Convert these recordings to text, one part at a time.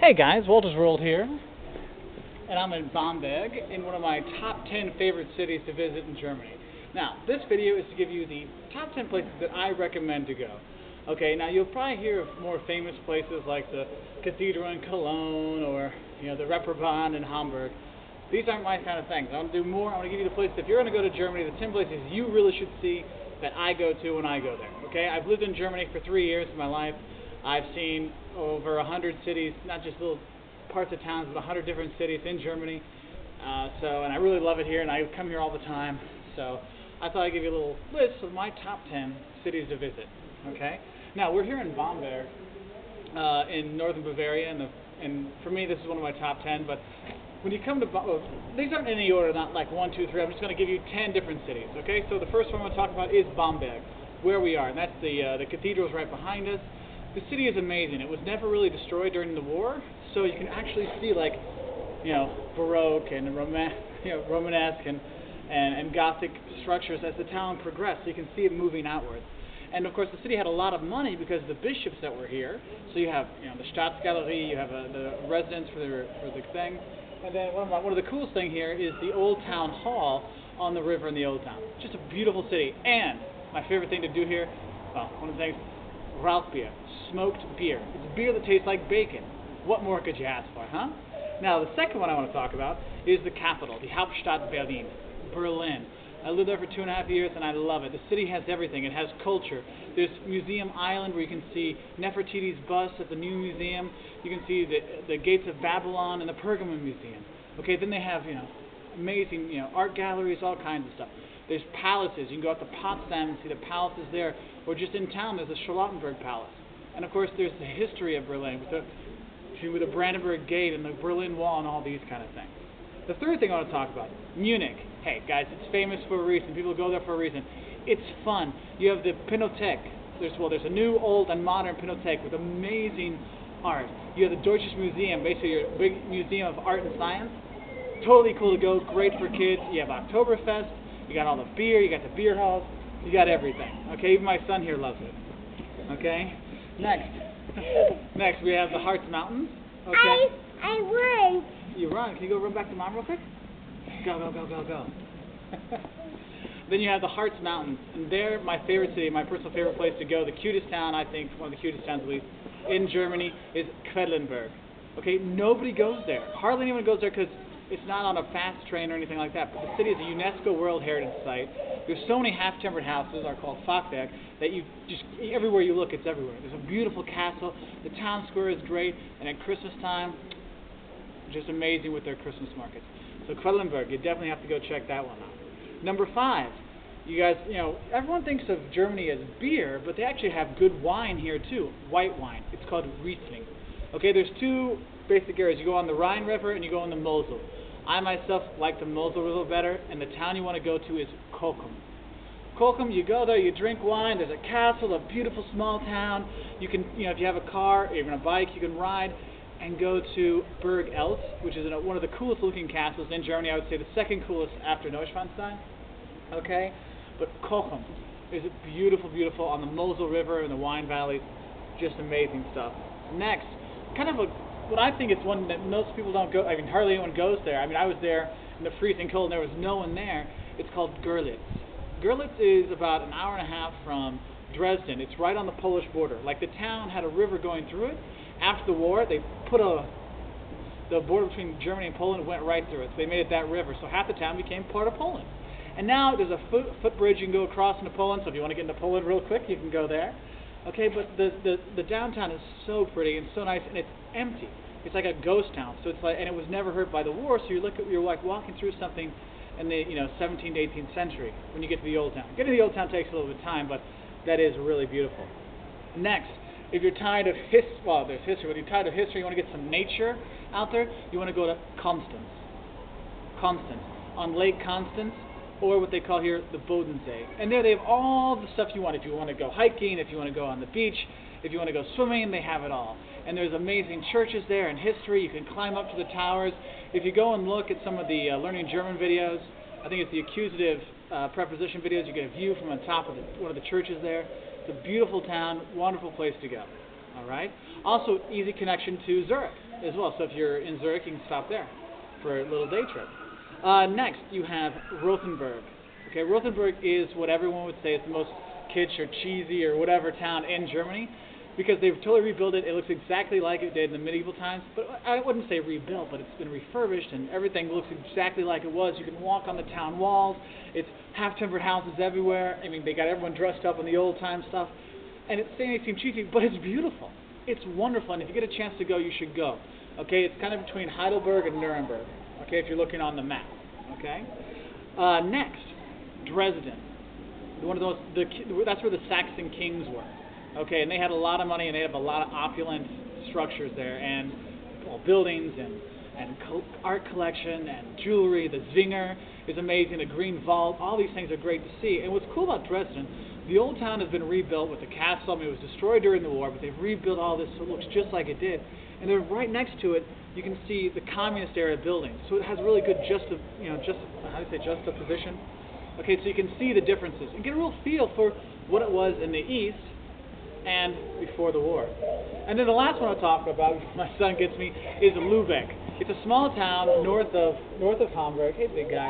Hey guys, Wolters World here, and I'm in Bamberg, in one of my top 10 favorite cities to visit in Germany. Now, this video is to give you the top 10 places that I recommend to go. Okay, now you'll probably hear of more famous places like the Cathedral in Cologne or, the Reeperbahn in Hamburg. These aren't my kind of things. I want to do more. I want to give you the places, if you're going to go to Germany, the 10 places you really should see that I go to when I go there. Okay, I've lived in Germany for 3 years of my life. I've seen over 100 cities, not just little parts of towns, but 100 different cities in Germany. And I really love it here, and I come here all the time. So I thought I'd give you a little list of my top 10 cities to visit. Okay. Now we're here in Bamberg, in northern Bavaria, and for me this is one of my top 10. But when you come to these aren't in any order, not like 1, 2, 3. I'm just going to give you 10 different cities. Okay. So the first one I'm going to talk about is Bamberg, where we are, and that's the cathedral's right behind us. The city is amazing. It was never really destroyed during the war, so you can actually see Baroque and Romanesque and Gothic structures as the town progressed. So you can see it moving outwards. And of course, the city had a lot of money because of the bishops that were here. So you have the Staatsgalerie, you have the residence for the thing, and then one of the coolest thing here is the old town hall on the river in the old town. Just a beautiful city. And my favorite thing to do here, one of the things. Rauchbier, smoked beer. It's beer that tastes like bacon. What more could you ask for, huh? Now, the second one I want to talk about is the capital, the Hauptstadt Berlin, Berlin. I lived there for 2.5 years, and I love it. The city has everything. It has culture. There's Museum Island, where you can see Nefertiti's bust at the new museum. You can see the gates of Babylon and the Pergamon Museum. Okay, then they have amazing art galleries, all kinds of stuff. There's palaces. You can go out to Potsdam and see the palaces there. Or just in town, there's the Charlottenberg Palace. And of course, there's the history of Berlin with the Brandenburg Gate and the Berlin Wall and all these kind of things. The third thing I want to talk about, Munich. Hey guys, it's famous for a reason. People go there for a reason. It's fun. You have the Pinothek. There's a new, old, and modern Pinothek with amazing art. You have the Deutsches Museum, basically your big museum of art and science. Totally cool to go. Great for kids. You have Oktoberfest. You got all the beer. You got the beer halls. You got everything. Okay, even my son here loves it. Okay, next we have the Harz Mountains. Okay. I run. You run. Can you go run back to mom real quick? Go. Then you have the Harz Mountains, and they're my favorite city, my personal favorite place to go. The cutest town, I think, one of the cutest towns at least, in Germany is Quedlinburg. Okay, nobody goes there. Hardly anyone goes there because it's not on a fast train or anything like that. But the city is a UNESCO World Heritage Site. There's so many half-timbered houses, are called Fachwerk, that you just, everywhere you look, it's everywhere. There's a beautiful castle. The town square is great. And at Christmas time, just amazing with their Christmas markets. So Quedlinburg, you definitely have to go check that one out. Number 5, you guys, everyone thinks of Germany as beer, but they actually have good wine here too, white wine. It's called Riesling. Okay, there's 2 basic areas. You go on the Rhine River and you go on the Mosel. I myself like the Mosel River better, and the town you want to go to is Cochem. Cochem, you go there, you drink wine, there's a castle, a beautiful small town. You can, if you have a car or even a bike, you can ride and go to Burg Eltz, which is one of the coolest looking castles in Germany. I would say the second coolest after Neuschwanstein. Okay, but Cochem is beautiful, beautiful on the Mosel River and the wine valleys. Just amazing stuff. Next, kind of what I think it's one that most people don't go. I mean, hardly anyone goes there. I mean, I was there in the freezing cold, and there was no one there. It's called Görlitz. Görlitz is about an hour and a half from Dresden. It's right on the Polish border. Like, the town had a river going through it. After the war, they put the border between Germany and Poland went right through it. So they made it that river. So half the town became part of Poland. And now there's a footbridge you can go across into Poland. So if you want to get into Poland real quick, you can go there. Okay, but the downtown is so pretty and so nice, and it's empty. It's like a ghost town. So it's like, and it was never hurt by the war. So you're like walking through something in the 17th to 18th century when you get to the old town. Getting to the old town takes a little bit of time, but that is really beautiful. Next, if you're tired of there's history. When you're tired of history, you want to get some nature out there. You want to go to Constance on Lake Constance, or what they call here the Bodensee. And there they have all the stuff you want. If you want to go hiking, if you want to go on the beach, if you want to go swimming, they have it all. And there's amazing churches there and history. You can climb up to the towers. If you go and look at some of the Learning German videos, I think it's the accusative preposition videos, you get a view from on top of one of the churches there. It's a beautiful town, wonderful place to go. All right. Also, easy connection to Zurich. as well. So if you're in Zurich, you can stop there for a little day trip. Next, you have Rosenberg. Okay, Rosenberg is what everyone would say is the most kitsch or cheesy or whatever town in Germany, because they've totally rebuilt it. It looks exactly like it did in the medieval times, but I wouldn't say rebuilt, but it's been refurbished and everything looks exactly like it was. You can walk on the town walls. It's half-timbered houses everywhere. I mean, they got everyone dressed up in the old-time stuff, and it may seem cheesy, but it's beautiful. It's wonderful, and if you get a chance to go, you should go. Okay, it's kind of between Heidelberg and Nuremberg. Okay, if you're looking on the map. Okay. Next, Dresden. One of those. That's where the Saxon kings were. Okay, and they had a lot of money, and they have a lot of opulent structures there, and buildings, and art collection, and jewelry. The Zinger is amazing. The Green Vault. All these things are great to see. And what's cool about Dresden, the old town has been rebuilt with the castle. I mean, it was destroyed during the war, but they've rebuilt all this so it looks just like it did. And then right next to it, you can see the communist era buildings. So it has really good juxtaposition. Okay, so you can see the differences and get a real feel for what it was in the East and before the war. And then the last one I'll talk about, my son gets me, is Lübeck. It's a small town north of Hamburg. Hey, big guy.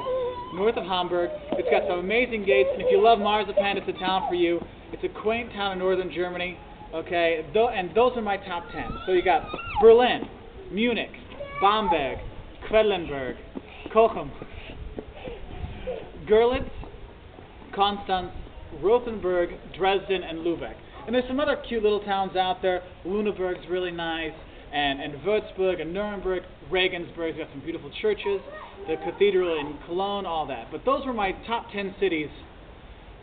North of Hamburg. It's got some amazing gates, and if you love marzipan, it's a town for you. It's a quaint town in northern Germany. Okay, and those are my top 10. So you got Berlin, Munich, Bamberg, Quedlinburg, Cochem, Görlitz, Constance, Rosenberg, Dresden, and Lübeck. And there's some other cute little towns out there. Lüneburg's really nice, and Würzburg, and Nuremberg, Regensburg's got some beautiful churches, the cathedral in Cologne, all that. But those were my top 10 cities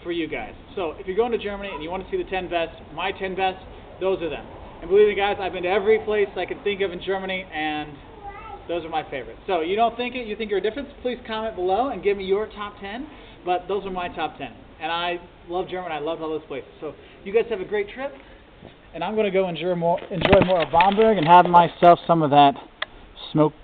for you guys. So if you're going to Germany and you want to see the 10 best, my 10 best, those are them. And believe me, guys, I've been to every place I can think of in Germany, and those are my favorites. So you don't think it, you think you're a difference, please comment below and give me your top 10. But those are my top 10. And I love Germany. I love all those places. So you guys have a great trip. And I'm going to go enjoy more of Bamberg and have myself some of that smoked